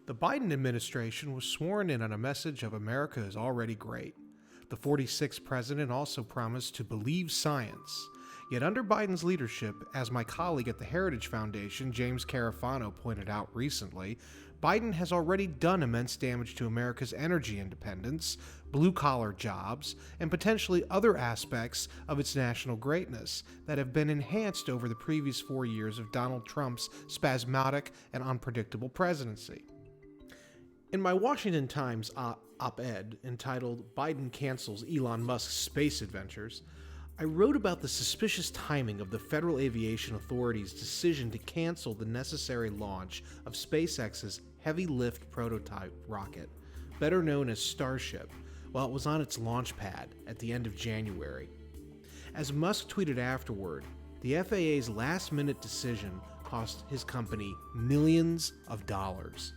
The Biden administration was sworn in on a message of America is already great. The 46th president also promised to believe science. Yet under Biden's leadership, as my colleague at the Heritage Foundation, James Carafano, pointed out recently, Biden has already done immense damage to America's energy independence, blue-collar jobs, and potentially other aspects of its national greatness that have been enhanced over the previous 4 years of Donald Trump's spasmodic and unpredictable presidency. In my Washington Times op-ed entitled "Biden Cancels Elon Musk's Space Adventures," I wrote about the suspicious timing of the Federal Aviation Authority's decision to cancel the necessary launch of SpaceX's heavy-lift prototype rocket, better known as Starship, while it was on its launch pad at the end of January. As Musk tweeted afterward, the FAA's last-minute decision cost his company millions of dollars.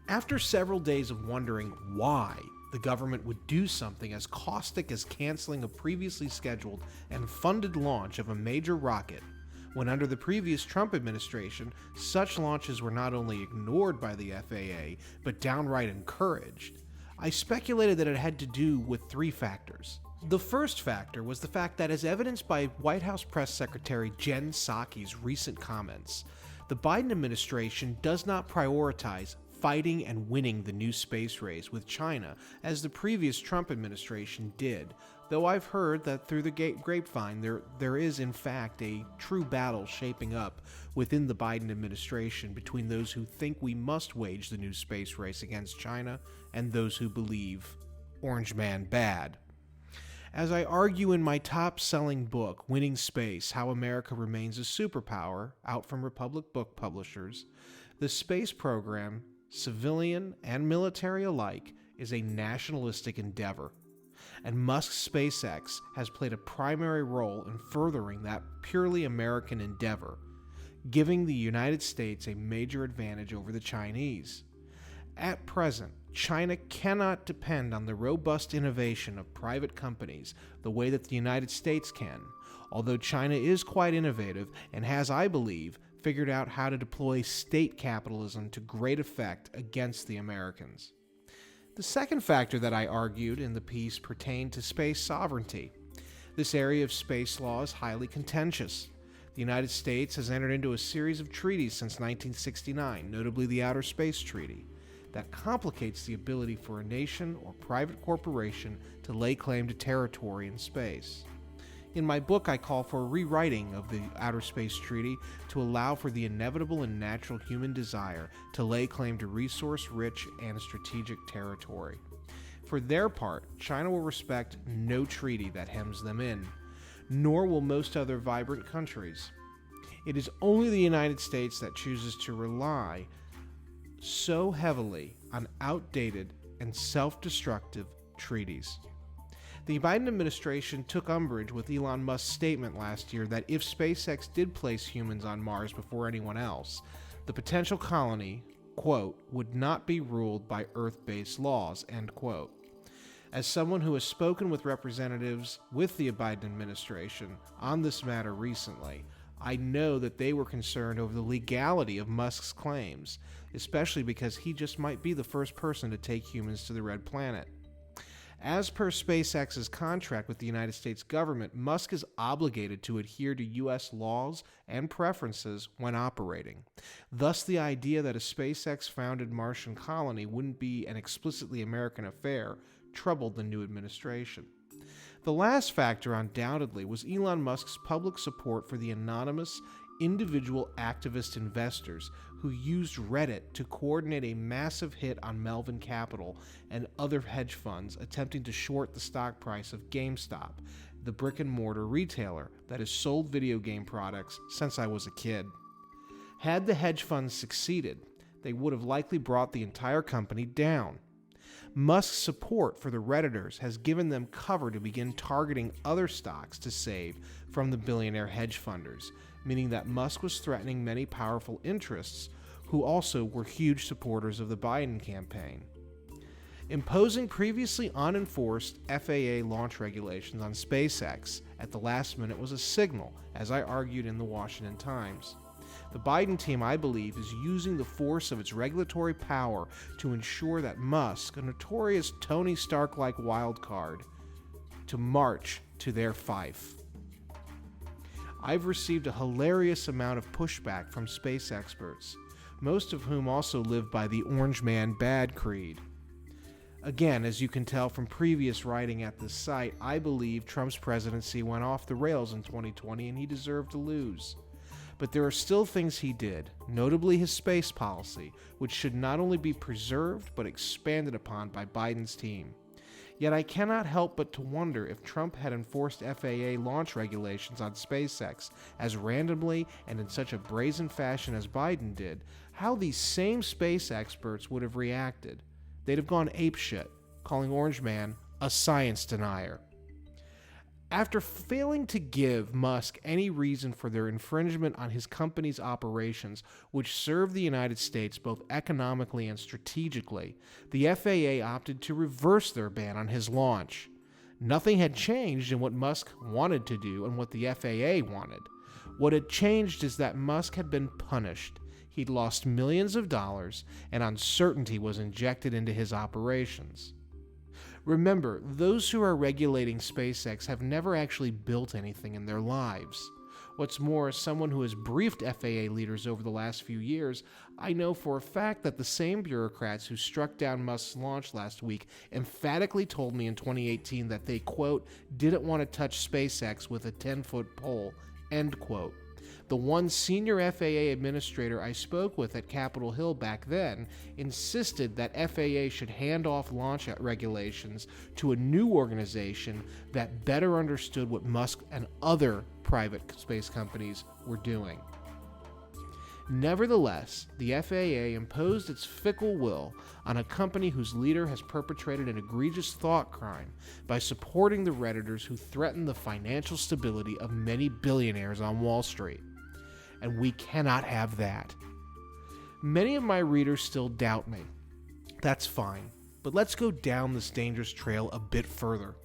After several days of wondering why the government would do something as caustic as canceling a previously scheduled and funded launch of a major rocket, when under the previous Trump administration, such launches were not only ignored by the FAA, but downright encouraged, I speculated that it had to do with three factors. The first factor was the fact that, as evidenced by White House Press Secretary Jen Psaki's recent comments, the Biden administration does not prioritize fighting and winning the new space race with China as the previous Trump administration did, though I've heard that through the grapevine there is in fact a true battle shaping up within the Biden administration between those who think we must wage the new space race against China and those who believe Orange Man bad. As I argue in my top-selling book, Winning Space: How America Remains a Superpower, out from Republic Book Publishers, the space program, civilian and military alike, is a nationalistic endeavor, and Musk's SpaceX has played a primary role in furthering that purely American endeavor, giving the United States a major advantage over the Chinese. At present, China cannot depend on the robust innovation of private companies the way that the United States can, although China is quite innovative and has, I believe, figured out how to deploy state capitalism to great effect against the Americans. The second factor that I argued in the piece pertained to space sovereignty. This area of space law is highly contentious. The United States has entered into a series of treaties since 1969, notably the Outer Space Treaty, that complicates the ability for a nation or private corporation to lay claim to territory in space. In my book, I call for a rewriting of the Outer Space Treaty to allow for the inevitable and natural human desire to lay claim to resource-rich and strategic territory. For their part, China will respect no treaty that hems them in, nor will most other vibrant countries. It is only the United States that chooses to rely so heavily on outdated and self-destructive treaties. The Biden administration took umbrage with Elon Musk's statement last year that if SpaceX did place humans on Mars before anyone else, the potential colony, quote, would not be ruled by Earth-based laws, end quote. As someone who has spoken with representatives with the Biden administration on this matter recently, I know that they were concerned over the legality of Musk's claims, especially because he just might be the first person to take humans to the Red Planet. As per SpaceX's contract with the United States government, Musk is obligated to adhere to U.S. laws and preferences when operating. Thus, the idea that a SpaceX-founded Martian colony wouldn't be an explicitly American affair troubled the new administration. The last factor, undoubtedly, was Elon Musk's public support for the anonymous, individual activist investors who used Reddit to coordinate a massive hit on Melvin Capital and other hedge funds attempting to short the stock price of GameStop, the brick-and-mortar retailer that has sold video game products since I was a kid. Had the hedge funds succeeded, they would have likely brought the entire company down. Musk's support for the Redditors has given them cover to begin targeting other stocks to save from the billionaire hedge funders, meaning that Musk was threatening many powerful interests who also were huge supporters of the Biden campaign. Imposing previously unenforced FAA launch regulations on SpaceX at the last minute was a signal, as I argued in the Washington Times. The Biden team, I believe, is using the force of its regulatory power to ensure that Musk, a notorious Tony Stark-like wild card, to march to their fife. I've received a hilarious amount of pushback from space experts, most of whom also live by the Orange Man Bad creed. Again, as you can tell from previous writing at this site, I believe Trump's presidency went off the rails in 2020 and he deserved to lose. But there are still things he did, notably his space policy, which should not only be preserved but expanded upon by Biden's team. Yet I cannot help but to wonder if Trump had enforced FAA launch regulations on SpaceX as randomly and in such a brazen fashion as Biden did, how these same space experts would have reacted. They'd have gone apeshit, calling Orange Man a science denier. After failing to give Musk any reason for their infringement on his company's operations, which serve the United States both economically and strategically, the FAA opted to reverse their ban on his launch. Nothing had changed in what Musk wanted to do and what the FAA wanted. What had changed is that Musk had been punished. He'd lost millions of dollars, and uncertainty was injected into his operations. Remember, those who are regulating SpaceX have never actually built anything in their lives. What's more, as someone who has briefed FAA leaders over the last few years, I know for a fact that the same bureaucrats who struck down Musk's launch last week emphatically told me in 2018 that they, quote, didn't want to touch SpaceX with a 10-foot pole, end quote. The one senior FAA administrator I spoke with at Capitol Hill back then insisted that FAA should hand off launch regulations to a new organization that better understood what Musk and other private space companies were doing. Nevertheless, the FAA imposed its fickle will on a company whose leader has perpetrated an egregious thought crime by supporting the Redditors who threaten the financial stability of many billionaires on Wall Street. And we cannot have that. Many of my readers still doubt me. That's fine, but let's go down this dangerous trail a bit further.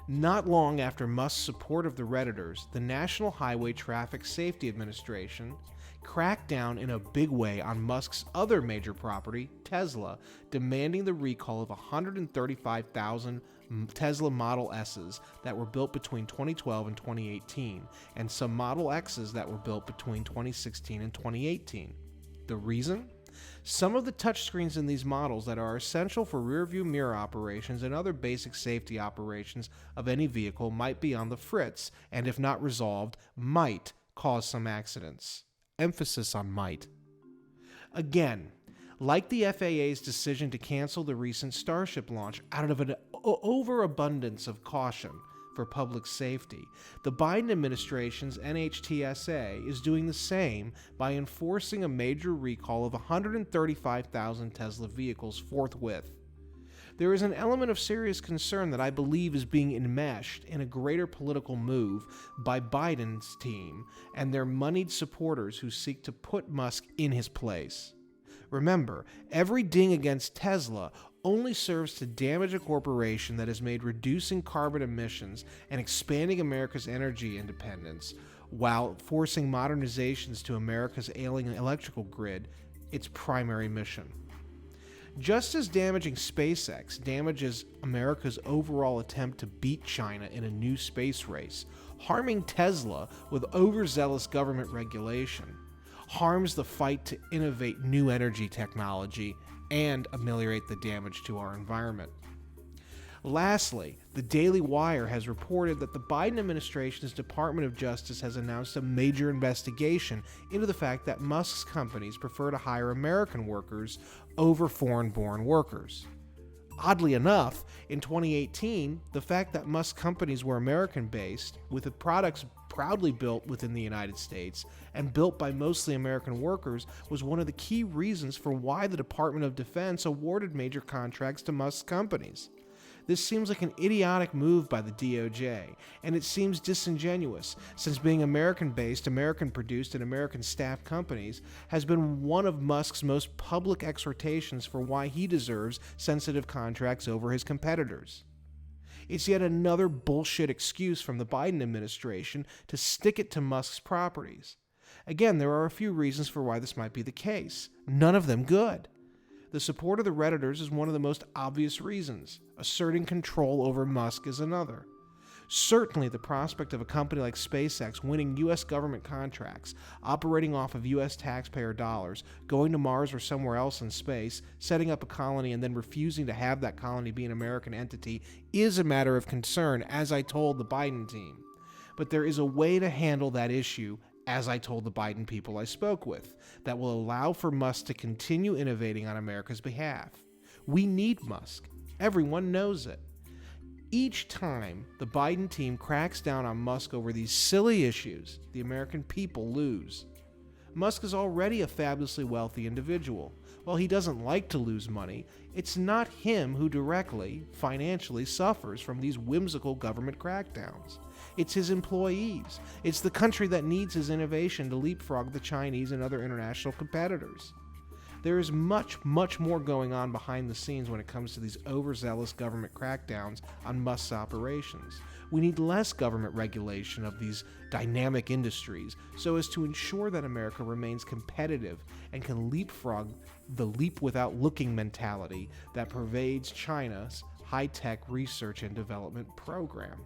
Not long after Musk's support of the Redditors, the National Highway Traffic Safety Administration cracked down in a big way on Musk's other major property, Tesla, demanding the recall of 135,000 Tesla Model S's that were built between 2012 and 2018, and some Model X's that were built between 2016 and 2018. The reason? Some of the touchscreens in these models that are essential for rear-view mirror operations and other basic safety operations of any vehicle might be on the fritz, and if not resolved, might cause some accidents. Emphasis on might. Again, like the FAA's decision to cancel the recent Starship launch out of an overabundance of caution for public safety, the Biden administration's NHTSA is doing the same by enforcing a major recall of 135,000 Tesla vehicles forthwith. There is an element of serious concern that I believe is being enmeshed in a greater political move by Biden's team and their moneyed supporters who seek to put Musk in his place. Remember, every ding against Tesla only serves to damage a corporation that has made reducing carbon emissions and expanding America's energy independence while forcing modernizations to America's ailing electrical grid its primary mission. Just as damaging SpaceX damages America's overall attempt to beat China in a new space race, harming Tesla with overzealous government regulation harms the fight to innovate new energy technology and ameliorate the damage to our environment. Lastly, the Daily Wire has reported that the Biden administration's Department of Justice has announced a major investigation into the fact that Musk's companies prefer to hire American workers over foreign-born workers. Oddly enough, in 2018, the fact that Musk companies were American-based, with the products proudly built within the United States and built by mostly American workers, was one of the key reasons for why the Department of Defense awarded major contracts to Musk companies. This seems like an idiotic move by the DOJ, and it seems disingenuous, since being American-based, American-produced, and American-staffed companies has been one of Musk's most public exhortations for why he deserves sensitive contracts over his competitors. It's yet another bullshit excuse from the Biden administration to stick it to Musk's properties. Again, there are a few reasons for why this might be the case, none of them good. The support of the Redditors is one of the most obvious reasons. Asserting control over Musk is another. Certainly, the prospect of a company like SpaceX winning U.S. government contracts, operating off of U.S. taxpayer dollars, going to Mars or somewhere else in space, setting up a colony and then refusing to have that colony be an American entity is a matter of concern, as I told the Biden team. But there is a way to handle that issue, as I told the Biden people I spoke with, that will allow for Musk to continue innovating on America's behalf. We need Musk. Everyone knows it. Each time the Biden team cracks down on Musk over these silly issues, the American people lose. Musk is already a fabulously wealthy individual. While he doesn't like to lose money, it's not him who directly, financially suffers from these whimsical government crackdowns. It's his employees. It's the country that needs his innovation to leapfrog the Chinese and other international competitors. There is much, much more going on behind the scenes when it comes to these overzealous government crackdowns on Musk's operations. We need less government regulation of these dynamic industries so as to ensure that America remains competitive and can leapfrog the leap without looking mentality that pervades China's high-tech research and development program.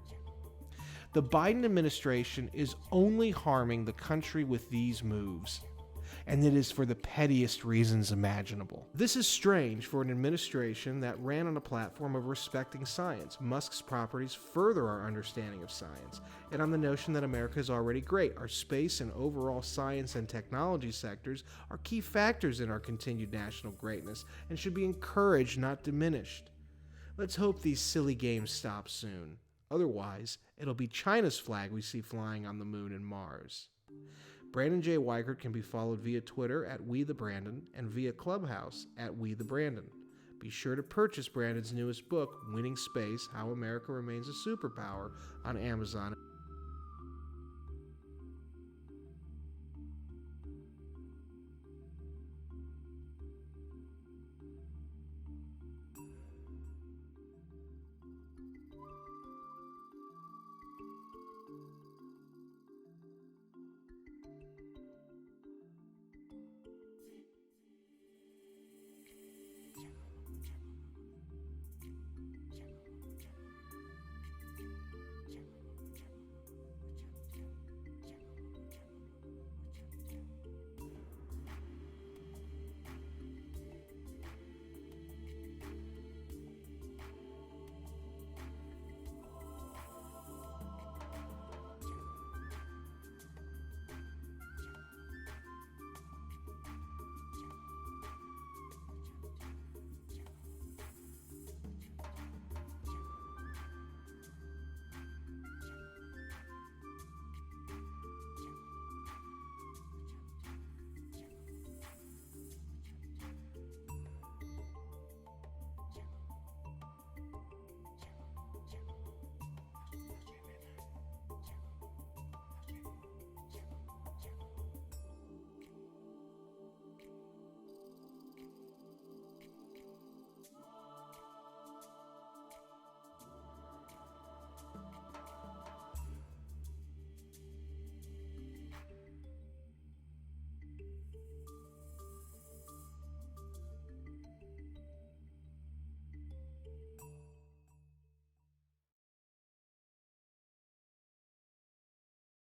The Biden administration is only harming the country with these moves, and it is for the pettiest reasons imaginable. This is strange for an administration that ran on a platform of respecting science. Musk's properties further our understanding of science, and on the notion that America is already great. Our space and overall science and technology sectors are key factors in our continued national greatness and should be encouraged, not diminished. Let's hope these silly games stop soon. Otherwise, it'll be China's flag we see flying on the moon and Mars. Brandon J. Weikert can be followed via Twitter at WeTheBrandon and via Clubhouse at WeTheBrandon. Be sure to purchase Brandon's newest book, Winning Space: How America Remains a Superpower, on Amazon.